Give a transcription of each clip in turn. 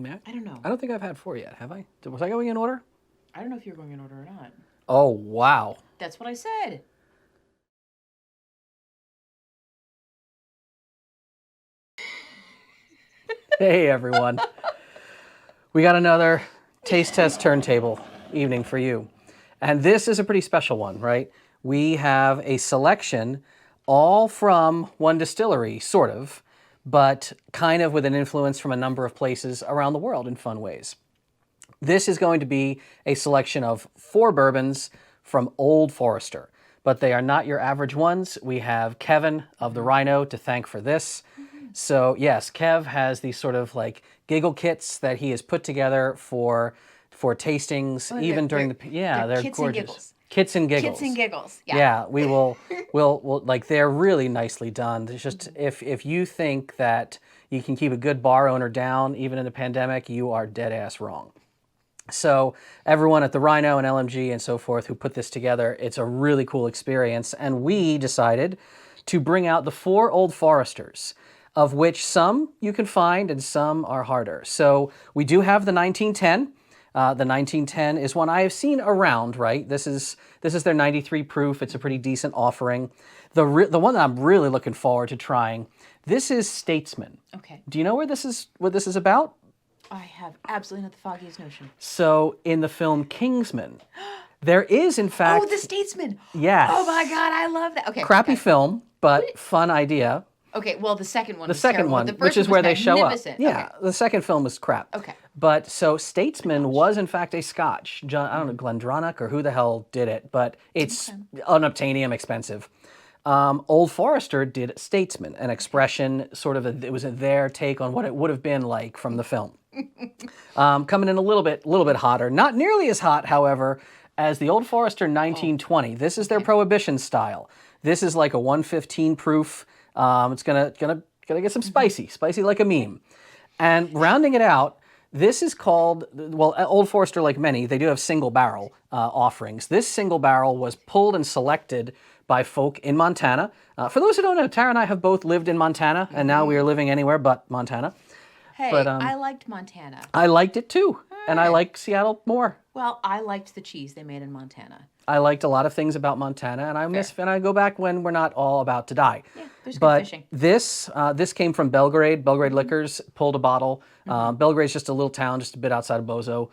I don't know. I don't think I've had 4 yet, have I? Was I going in order? I don't know if you're going in order or not. Oh, wow. That's what I said. Hey, everyone. We got another taste test turntable evening for you. And this is a pretty special one, right? We have a selection all from one distillery, sort of, but kind of with an influence from a number of places around the world in fun ways. This is going to be a selection of 4 bourbons from Old Forester, but they are not your average ones. We have Kevin of the Rhino to thank for this. So yes, Kev has these sort of like giggle kits that he has put together for tastings, even during they're kits gorgeous. and giggles. Kits and giggles. Kits and giggles. Yeah. Yeah, we'll like they're really nicely done. It's just if you think that you can keep a good bar owner down even in the pandemic, you are dead ass wrong. So everyone at the Rhino and LMG and so forth who put this together, it's a really cool experience. And we decided to bring out the 4 Old Foresters, of which some you can find and some are harder. So we do have the 1910. The 1910 is one I have seen around, right? This is their 93 proof. It's a pretty decent offering. The one that I'm really looking forward to trying, this is Statesman. Okay. Do you know what this is about? I have absolutely not the foggiest notion. So in the film Kingsman, there is in fact... Oh, The Statesman. Yes. Oh my God, I love that. Okay. Crappy okay. film, but fun idea. Okay, well, the second one The was second terrible. one, The first which is one where was they show up. magnificent. Yeah, Okay. the second film was crap. Okay. But so Statesman was in fact a Scotch. I don't know, Glendronach or who the hell did it, but it's unobtainium expensive. Old Forester did Statesman, an expression, sort of it was their take on what it would have been like from the film. Coming in a little bit hotter. Not nearly as hot, however, as the Old Forester 1920. This is their Prohibition style. This is like a 115 proof. It's gonna get some spicy like a meme. And rounding it out, this is called, well, Old Forester, like many, they do have single barrel offerings. This single barrel was pulled and selected by folk in Montana. For those who don't know, Tara and I have both lived in Montana, and now we are living anywhere but Montana. Hey, But, I liked Montana. I liked it too, and I like Seattle more. Well, I liked the cheese they made in Montana. I liked a lot of things about Montana, and I go back when we're not all about to die. Yeah, there's But good fishing. this came from Belgrade. Belgrade Liquors pulled a bottle. Belgrade's just a little town, just a bit outside of Bozo.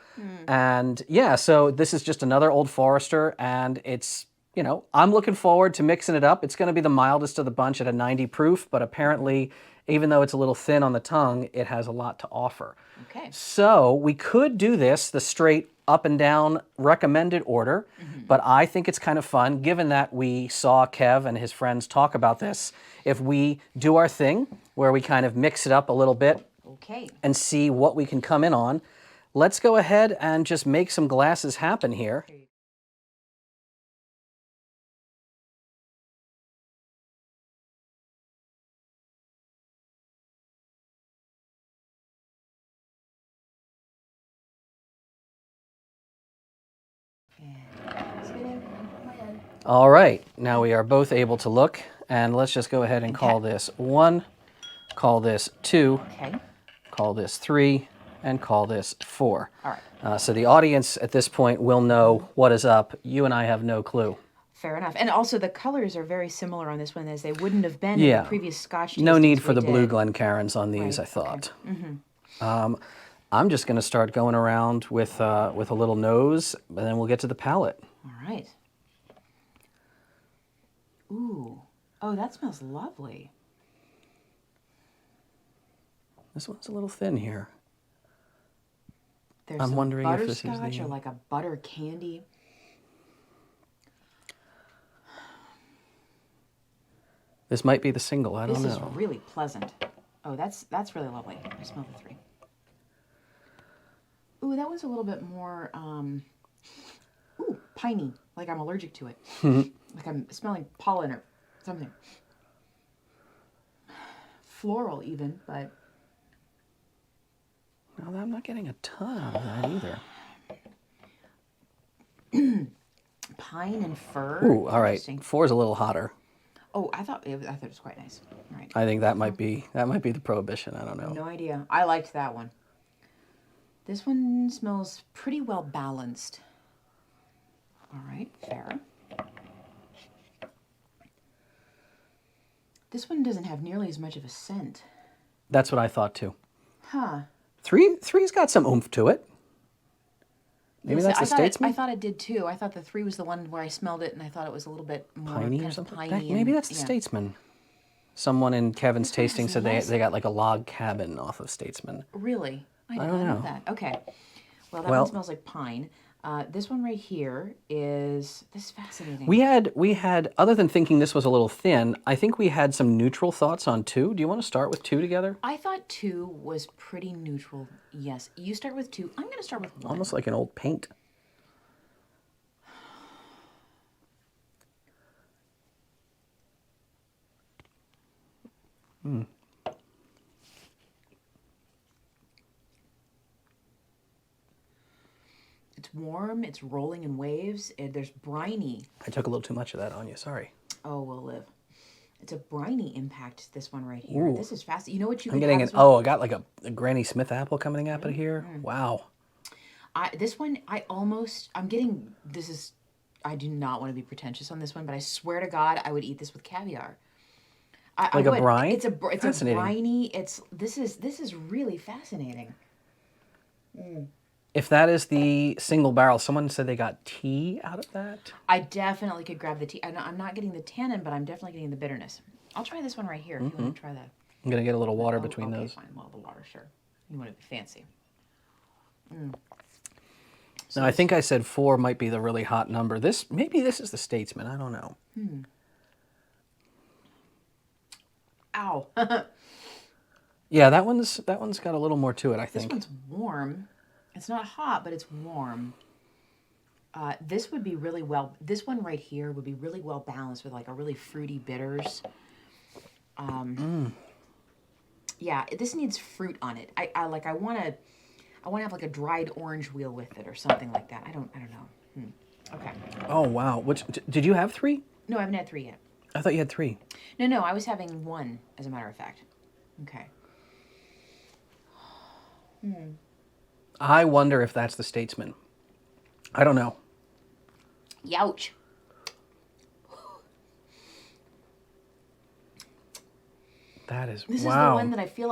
And yeah, so this is just another Old Forester, and it's, you know, I'm looking forward to mixing it up. It's going to be the mildest of the bunch at a 90 proof, but apparently, even though it's a little thin on the tongue, it has a lot to offer. Okay. So we could do this the straight up and down recommended order, but I think it's kind of fun, given that we saw Kev and his friends talk about this, if we do our thing, where we kind of mix it up a little bit Okay. and see what we can come in on. Let's go ahead and just make some glasses happen here. All right, now we are both able to look, and let's just go ahead and call this 1, call this 2, Okay. call this 3, and call this 4. All right. So the audience at this point will know what is up. You and I have no clue. Fair enough. And also the colors are very similar on this one as they wouldn't have been in the previous Scotch No need tastings for we the blue did. Glencairns on these, Right, I thought. I'm just going to start going around with a little nose, and then we'll get to the palate. All right. Ooh. Oh, that smells lovely. This one's a little thin here. There's I'm some wondering if this is butterscotch the- or like a butter candy. This might be the single, I don't This is know. really pleasant. Oh, that's really lovely. I smell the 3. Ooh, that one's a little bit more, ooh, piney. Like I'm allergic to it. Like I'm smelling pollen or something. Floral even, but... No, I'm not getting a ton out of that either. Pine and fir. Ooh, all right. Interesting. 4 is a little hotter. Oh, I thought it was quite nice. All right. I think that might be the Prohibition. I don't know. No idea. I liked that one. This one smells pretty well balanced. All right, fair. This one doesn't have nearly as much of a scent. That's what I thought too. Huh. Three's got some oomph to it. Maybe that's the Statesman? I thought it did too. I thought the 3 was the one where I smelled it and I thought it was a little bit more Piney kind or of something? piney. Maybe that's the Statesman. Someone in Kevin's This one tasting has said less- they got like a log cabin off of Statesman. Really? I did don't not know know. that. Okay. Well, that Well- one smells like pine. This one right here this is fascinating. We had, other than thinking this was a little thin, I think we had some neutral thoughts on 2. Do you want to start with 2 together? I thought 2 was pretty neutral. Yes. You start with 2. I'm going to start with 1. Almost like an old paint. It's warm. It's rolling in waves. There's briny. I took a little too much of that on you, sorry. Oh, we'll live. It's a briny impact, this one right here. Ooh. This is fast. You know what you I'm could getting have an, as well? I got like a Granny Smith apple coming up out here. Wow. This one, I'm getting, I do not want to be pretentious on this one, but I swear to God, I would eat this with caviar. I Like a would. brine? It's a Fascinating. briny, this is really fascinating. If that is the single barrel, someone said they got tea out of that. I definitely could grab the tea. I'm not getting the tannin, but I'm definitely getting the bitterness. I'll try this one right here if you want to try that. I'm going to get a little water Oh, between okay, those. fine. Well, the water, sure. You want to be fancy. Now, I think I said 4 might be the really hot number. Maybe this is the Statesman. I don't know. Ow. Yeah, that one's got a little more to it, I This think. one's warm. It's not hot, but it's warm. This would be really well. This one right here would be really well balanced with like a really fruity bitters. Yeah, this needs fruit on it. I want to have like a dried orange wheel with it or something like that. I don't know. Okay. Oh, wow. Did you have 3? No, I haven't had 3 yet. I thought you had 3. No, I was having 1, as a matter of fact. Okay. I wonder if that's the Statesman. I don't know. Youch. That is, This wow. is the one that I feel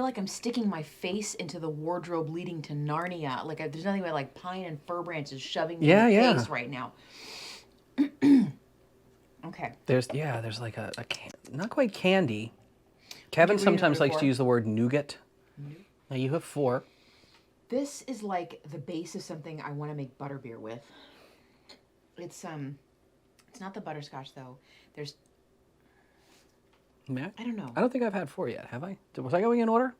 like I'm sticking my face into the wardrobe leading to Narnia. Like there's nothing but like pine and fir branches shoving me in the face right now. Okay. There's like a not quite candy. Kevin read sometimes number likes 4? to use the word nougat. Now you have 4. This is like the base of something I want to make butterbeer with. It's not the butterscotch though. There's I don't know. I don't think I've had 4 yet, have I? Was I going in order?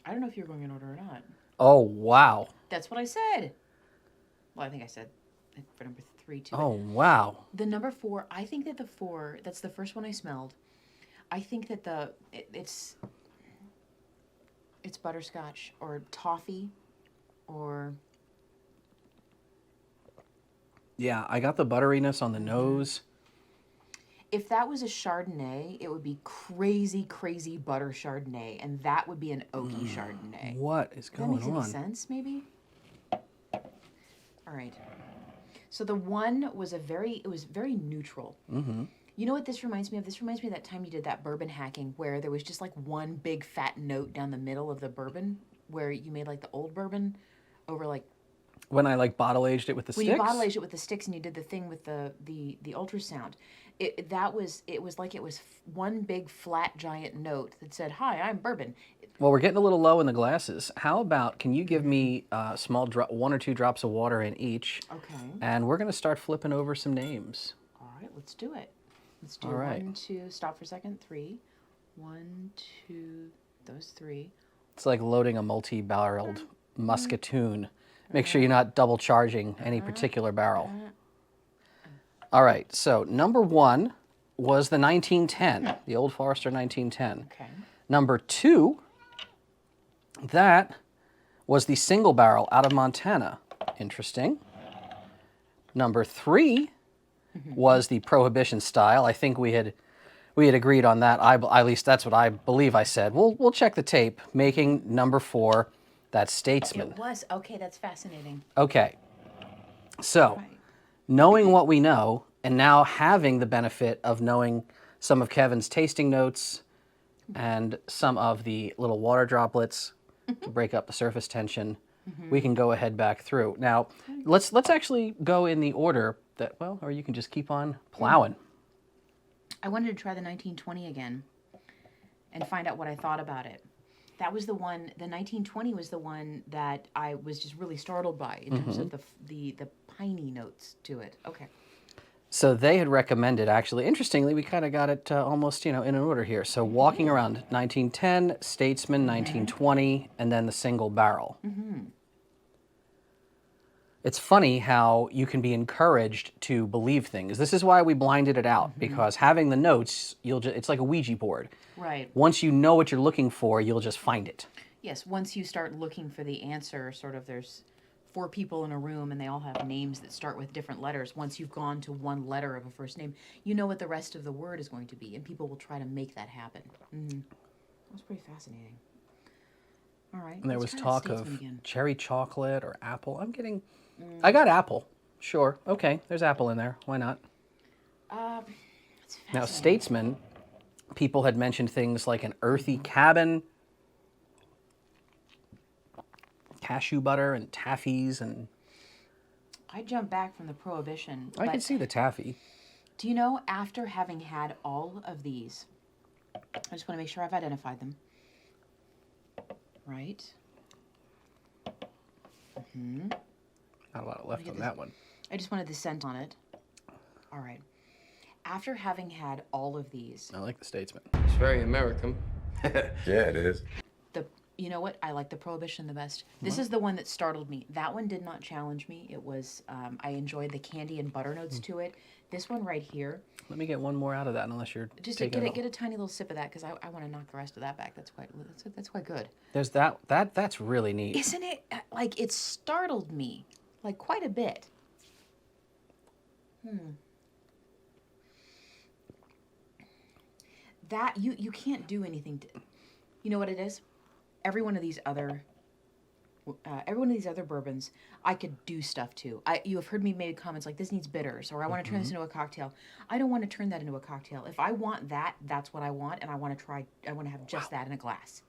I don't know if you're going in order or not. Oh, wow. That's what I said. Well, I think I said for number 3 too. Oh, wow. The number 4, I think that the 4, that's the first one I smelled. I think that it's butterscotch or toffee or... Yeah, I got the butteriness on the nose. If that was a Chardonnay, it would be crazy, crazy butter Chardonnay, and that would be an oaky Chardonnay. What is That going makes any on? sense, maybe? All right. So the 1 was very neutral. Mm-hmm. You know what this reminds me of? This reminds me of that time you did that bourbon hacking where there was just like one big fat note down the middle of the bourbon where you made like the old bourbon over like... When I like bottle aged it with the When sticks? you bottle aged it with the sticks and you did the thing with the ultrasound. It was like it was one big flat giant note that said, "Hi, I'm bourbon." Well, we're getting a little low in the glasses. How about, can you give me a small 1 or 2 drops of water in each? Okay. And we're going to start flipping over some names. All right, let's do it. Let's do All right. 1, 2, stop for a second, 3. 1, 2, those 3. It's like loading a multi-barreled musketoon. Make sure you're not double charging any particular barrel. All right, so number 1 was the 1910, the Old Forester 1910. Okay. Number 2, that was the single barrel out of Montana. Interesting. Number 3 was the Prohibition style. I think we had agreed on that. At least that's what I believe I said. We'll check the tape. Making number 4 That's Statesman. It was. Okay, that's fascinating. Okay. So, Right. knowing what we know, and now having the benefit of knowing some of Kevin's tasting notes and some of the little water droplets to break up the surface tension, we can go ahead back through. Now, let's actually go in the order that, well, or you can just keep on plowing. I wanted to try the 1920 again and find out what I thought about it. That was the one, the 1920 was the one that I was just really startled by in terms of the piney notes to it. Okay. So they had recommended, actually, interestingly, we kind of got it almost, in an order here. So walking around, 1910, Statesman, 1920, and then the single barrel. It's funny how you can be encouraged to believe things. This is why we blinded it out, because having the notes, it's like a Ouija board. Right. Once you know what you're looking for, you'll just find it. Yes, once you start looking for the answer, sort of there's 4 people in a room and they all have names that start with different letters. Once you've gone to one letter of a first name, you know what the rest of the word is going to be, and people will try to make that happen. That was pretty fascinating. All right. And there was let's try that talk Statesman of again. cherry chocolate or apple. I'm getting... I got apple. Sure. Okay, there's apple in there. Why not? It's Now, fascinating. Statesman, people had mentioned things like an earthy cabin, cashew butter and taffies, and I jumped back from the Prohibition. I but could see the taffy. do you know, after having had all of these, I just want to make sure I've identified them. Right? Not a lot left on this. that one. I just wanted the scent on it. All right. After having had all of these, I like the Statesman. It's very American. Yeah, it is. you know what? I like the Prohibition the best. This is the one that startled me. That one did not challenge me. It was, I enjoyed the candy and butter notes to it. This one right here, Let me get one more out of that, unless you're just taking get a tiny little sip of that, because I want to knock the rest of that back. That's quite good. There's that's really neat. Isn't it? Like, it startled me, like, quite a bit. That, you can't do anything to... You know what it is? Every one of these other bourbons, I could do stuff to. You have heard me make comments like, this needs bitters, or I want to turn this into a cocktail. I don't want to turn that into a cocktail. If I want that, that's what I want, and I want to have just that in a glass.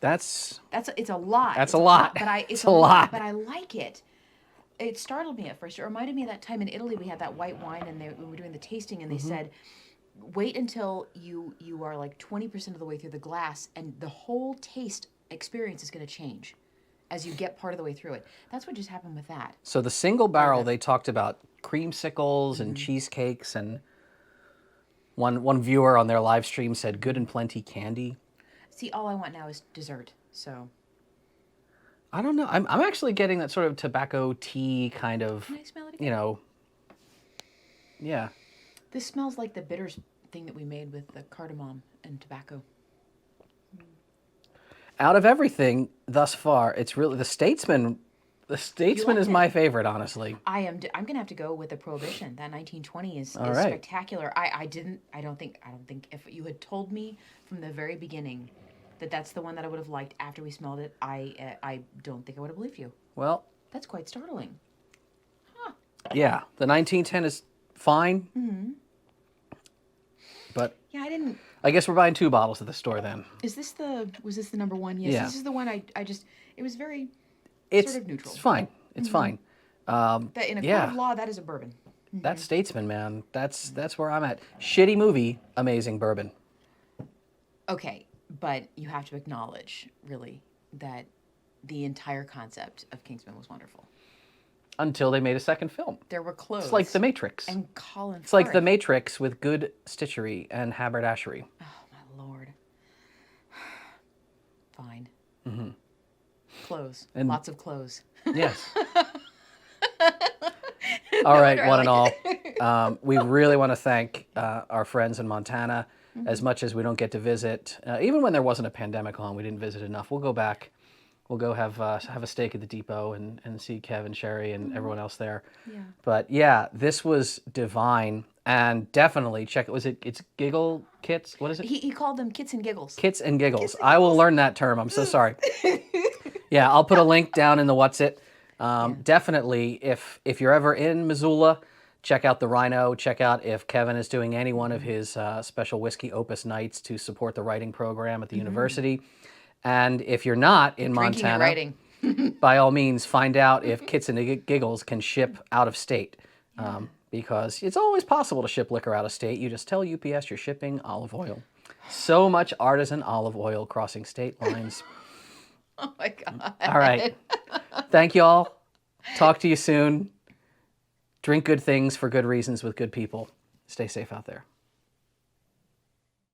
It's a lot. That's a lot. But It's a lot. But I like it. It startled me at first. It reminded me of that time in Italy we had that white wine, and we were doing the tasting, and they said, wait until you are like 20% of the way through the glass, and the whole taste experience is going to change as you get part of the way through it. That's what just happened with that. So the single barrel, they talked about creamsicles and cheesecakes, and one viewer on their live stream said good and plenty candy. See, all I want now is dessert. So I don't know. I'm actually getting that sort of tobacco tea kind of, can I smell it again? Yeah. This smells like the bitters thing that we made with the cardamom and tobacco. Out of everything thus far, it's really the Statesman. The Statesman is it? my favorite, honestly. I'm gonna have to go with the Prohibition. That 1920 is right. spectacular. I don't think if you had told me from the very beginning that that's the one that I would have liked after we smelled it, I don't think I would have believed you. Well, That's quite startling. yeah, the 1910 is fine. But Yeah, I didn't. I guess we're buying 2 bottles at the store then. Was this the number one? Yes, Yeah. this is the one. It was very It's sort of neutral. It's fine. It's fine. That in a Yeah. court of law, that is a bourbon. That Statesman, man. That's where I'm at. Shitty movie, amazing bourbon. Okay, but you have to acknowledge, really, that the entire concept of Kingsman was wonderful. Until they made a second film. There were clothes. It's like The Matrix. And Colin It's like The Firth. Matrix with good stitchery and haberdashery. Oh, my Lord. Fine. Clothes. And- Lots of clothes. Yes. All right, wonder I one and all. like We really want to thank our friends in Montana. As much as we don't get to visit, even when there wasn't a pandemic on, we didn't visit enough. We'll go back. We'll go have a steak at the depot and see Kev and Sherry and everyone else there. Yeah. But yeah, this was divine. And definitely check it. It's Giggle Kits? What is it? He called them kits and giggles. Kits and Giggles. Kits and I will Giggles. learn that term. I'm so sorry. Yeah, I'll put a link down in the What's It. Definitely, if you're ever in Missoula, check out the Rhino. Check out if Kevin is doing any one of his special whiskey opus nights to support the writing program at the university. And if you're not in Drinking and Montana, writing. by all means, find out if Kits and Giggles can ship out of state. Because it's always possible to ship liquor out of state. You just tell UPS you're shipping olive oil. So much artisan olive oil crossing state lines. Oh my God. All right. Thank you all. Talk to you soon. Drink good things for good reasons with good people. Stay safe out there.